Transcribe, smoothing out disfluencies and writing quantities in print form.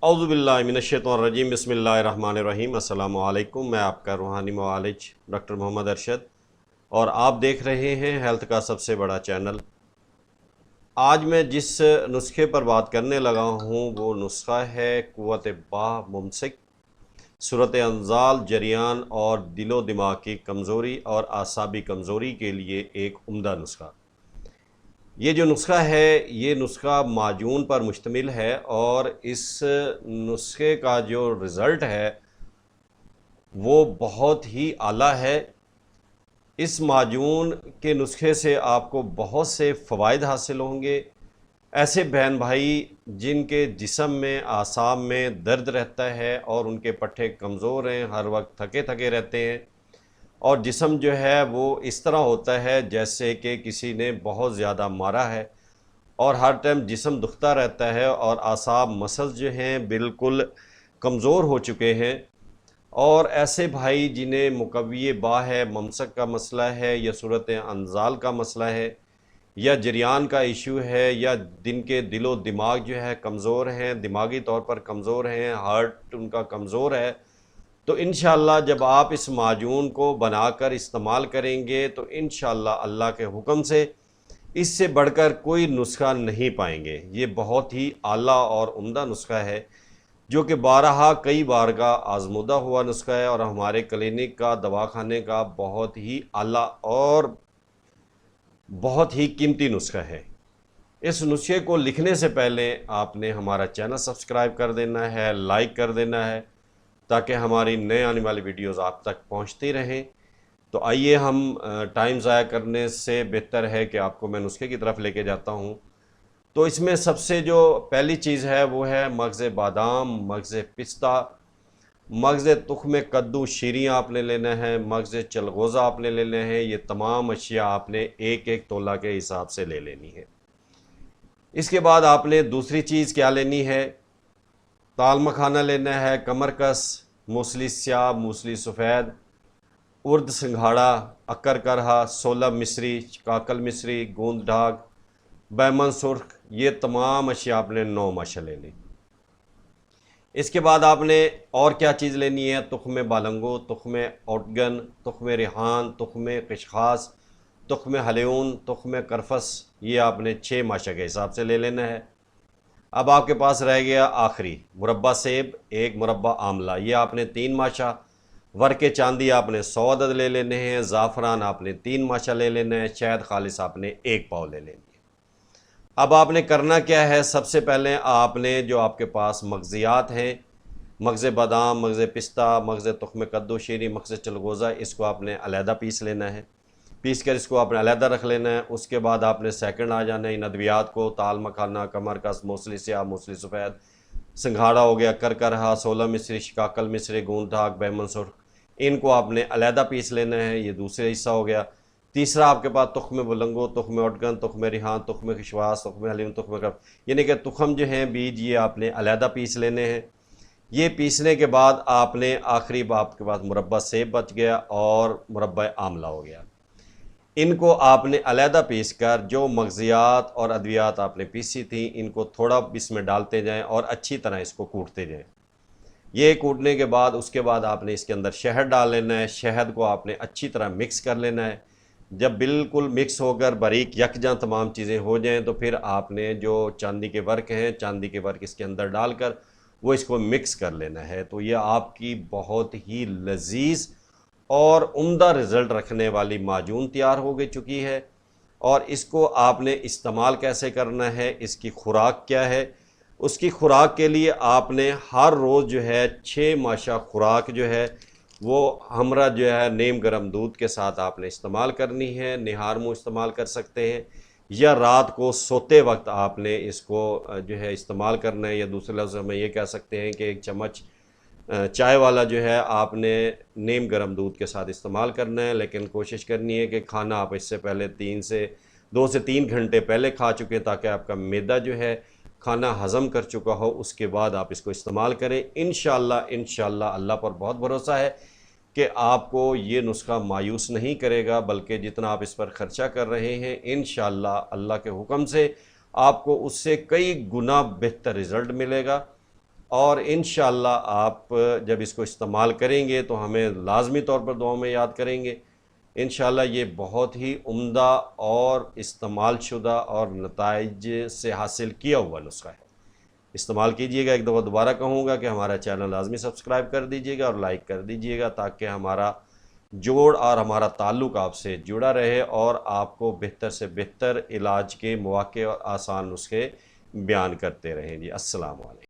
اعوذ باللہ من الشیطان الرجیم، بسم اللہ الرحمن الرحیم۔ السلام علیکم، میں آپ کا روحانی معالج ڈاکٹر محمد ارشد اور آپ دیکھ رہے ہیں ہیلتھ کا سب سے بڑا چینل۔ آج میں جس نسخے پر بات کرنے لگا ہوں وہ نسخہ ہے قوت باہ ممسک، صورت انزال، جریان اور دل و دماغ کی کمزوری اور اعصابی کمزوری کے لیے ایک عمدہ نسخہ۔ یہ جو نسخہ ہے یہ نسخہ معجون پر مشتمل ہے اور اس نسخے کا جو رزلٹ ہے وہ بہت ہی اعلیٰ ہے۔ اس معجون کے نسخے سے آپ کو بہت سے فوائد حاصل ہوں گے۔ ایسے بہن بھائی جن کے جسم میں اعصاب میں درد رہتا ہے اور ان کے پٹھے کمزور ہیں، ہر وقت تھکے تھکے رہتے ہیں اور جسم جو ہے وہ اس طرح ہوتا ہے جیسے کہ کسی نے بہت زیادہ مارا ہے اور ہر ٹائم جسم دکھتا رہتا ہے اور اعصاب مسلز جو ہیں بالکل کمزور ہو چکے ہیں، اور ایسے بھائی جنہیں مقوی باہ ہے، ممسک کا مسئلہ ہے یا صورت انزال کا مسئلہ ہے یا جریان کا ایشو ہے یا جن کے دل و دماغ جو ہے کمزور ہیں، دماغی طور پر کمزور ہیں، ہارٹ ان کا کمزور ہے، تو انشاءاللہ جب آپ اس معجون کو بنا کر استعمال کریں گے تو انشاءاللہ اللہ کے حکم سے اس سے بڑھ کر کوئی نسخہ نہیں پائیں گے۔ یہ بہت ہی اعلیٰ اور عمدہ نسخہ ہے جو کہ بارہا کئی بار کا آزمودہ ہوا نسخہ ہے اور ہمارے کلینک کا، دواخانے کا بہت ہی اعلیٰ اور بہت ہی قیمتی نسخہ ہے۔ اس نسخے کو لکھنے سے پہلے آپ نے ہمارا چینل سبسکرائب کر دینا ہے، لائک کر دینا ہے تاکہ ہماری نئے آنے والی ویڈیوز آپ تک پہنچتی رہیں۔ تو آئیے ہم ٹائم ضائع کرنے سے بہتر ہے کہ آپ کو میں نسخے کی طرف لے کے جاتا ہوں۔ تو اس میں سب سے جو پہلی چیز ہے وہ ہے مغز بادام، مغز پستہ، مغز تخم کدو شیریں آپ نے لینا ہے، مغز چلغوزہ آپ نے لینا ہے۔ یہ تمام اشیاء آپ نے ایک ایک تولہ کے حساب سے لے لینی ہے۔ اس کے بعد آپ نے دوسری چیز کیا لینی ہے؟ تال مکھانا لینا ہے، کمرکس، موسلی سیاہ، موسلی سفید، ارد سنگھاڑا، اکر کرہا، سولہ مصری، کاکل مصری، گوند ڈھاگ، بیمن سرخ، یہ تمام اشیاء آپ نے 9 ماشا لے لی۔ اس کے بعد آپ نے اور کیا چیز لینی ہے؟ تخم بالنگو، تخم اوٹگن، تخم ریحان، تخم قشخاص، تخم حلیون، تخم کرفس، یہ آپ نے 6 ماشا کے حساب سے لے لینا ہے۔ اب آپ کے پاس رہ گیا آخری مربع سیب، ایک مربع آملہ، یہ آپ نے 3 ماشا۔ ورق چاندی آپ نے 100 عدد لے لینے ہیں، زعفران آپ نے 3 ماشا لے لینا ہے، شہد خالص آپ نے 1 پاؤ لے لینی ہے۔ اب آپ نے کرنا کیا ہے؟ سب سے پہلے آپ نے جو آپ کے پاس مغزیات ہیں، مغز بادام، مغز پستہ، مغز تخم کدو شیریں، مغز چلغوزہ، اس کو آپ نے علیحدہ پیس لینا ہے، پیس کر اس کو آپ نے علیحدہ رکھ لینا ہے۔ اس کے بعد آپ نے سیکنڈ آ جانا ہے ان ادویات کو، تال مکھانا، کمرکس، موسلی سیاہ، موسلی سفید، سنگھاڑا ہو گیا، کرکرہا، سولہ مصری، شکاکل مصری، گوند ڈھاگ، بیمن سرخ، ان کو آپ نے علیحدہ پیس لینا ہے۔ یہ دوسرے حصہ ہو گیا۔ تیسرا آپ کے پاس تخم بلنگو، تخم اوٹگن، تخم ریحان، تخم خشواس، تخم حلیم، تخم کف، یعنی کہ تخم جو ہیں بیج، یہ آپ نے علیحدہ پیس لینے ہیں۔ یہ پیسنے کے بعد آپ نے آخری آپ کے پاس مربع سیب بچ گیا اور مربع آملہ ہو گیا۔ ان کو آپ نے علیحدہ پیس کر جو مغزیات اور ادویات آپ نے پیسی تھیں ان کو تھوڑا اس میں ڈالتے جائیں اور اچھی طرح اس کو کوٹتے جائیں۔ یہ کوٹنے کے بعد اس کے بعد آپ نے اس کے اندر شہد ڈال لینا ہے۔ شہد کو آپ نے اچھی طرح مکس کر لینا ہے۔ جب بالکل مکس ہو کر باریک یکجاں تمام چیزیں ہو جائیں تو پھر آپ نے جو چاندی کے ورق ہیں، چاندی کے ورق اس کے اندر ڈال کر وہ اس کو مکس کر لینا ہے۔ تو یہ آپ کی بہت ہی لذیذ اور عمدہ رزلٹ رکھنے والی معجون تیار ہو گئی چکی ہے۔ اور اس کو آپ نے استعمال کیسے کرنا ہے، اس کی خوراک کیا ہے؟ اس کی خوراک کے لیے آپ نے ہر روز جو ہے 6 ماشا خوراک جو ہے وہ ہمراہ جو ہے نیم گرم دودھ کے ساتھ آپ نے استعمال کرنی ہے۔ نہار منہ استعمال کر سکتے ہیں یا رات کو سوتے وقت آپ نے اس کو جو ہے استعمال کرنا ہے، یا دوسرے لفظ میں یہ کہہ سکتے ہیں کہ 1 چمچ چائے والا جو ہے آپ نے نیم گرم دودھ کے ساتھ استعمال کرنا ہے۔ لیکن کوشش کرنی ہے کہ کھانا آپ اس سے پہلے 2 سے 3 گھنٹے پہلے کھا چکے تاکہ آپ کا معدہ جو ہے کھانا ہضم کر چکا ہو، اس کے بعد آپ اس کو استعمال کریں۔ انشاءاللہ اللہ پر بہت بھروسہ ہے کہ آپ کو یہ نسخہ مایوس نہیں کرے گا، بلکہ جتنا آپ اس پر خرچہ کر رہے ہیں انشاءاللہ اللہ کے حکم سے آپ کو اس سے کئی گنا بہتر رزلٹ ملے گا۔ اور انشاءاللہ آپ جب اس کو استعمال کریں گے تو ہمیں لازمی طور پر دعاؤں میں یاد کریں گے۔ انشاءاللہ یہ بہت ہی عمدہ اور استعمال شدہ اور نتائج سے حاصل کیا ہوا نسخہ ہے، استعمال کیجئے گا۔ ایک دفعہ دوبارہ کہوں گا کہ ہمارا چینل لازمی سبسکرائب کر دیجئے گا اور لائک کر دیجئے گا، تاکہ ہمارا جوڑ اور ہمارا تعلق آپ سے جڑا رہے اور آپ کو بہتر سے بہتر علاج کے مواقع اور آسان نسخے بیان کرتے رہیں جی۔ السلام علیکم۔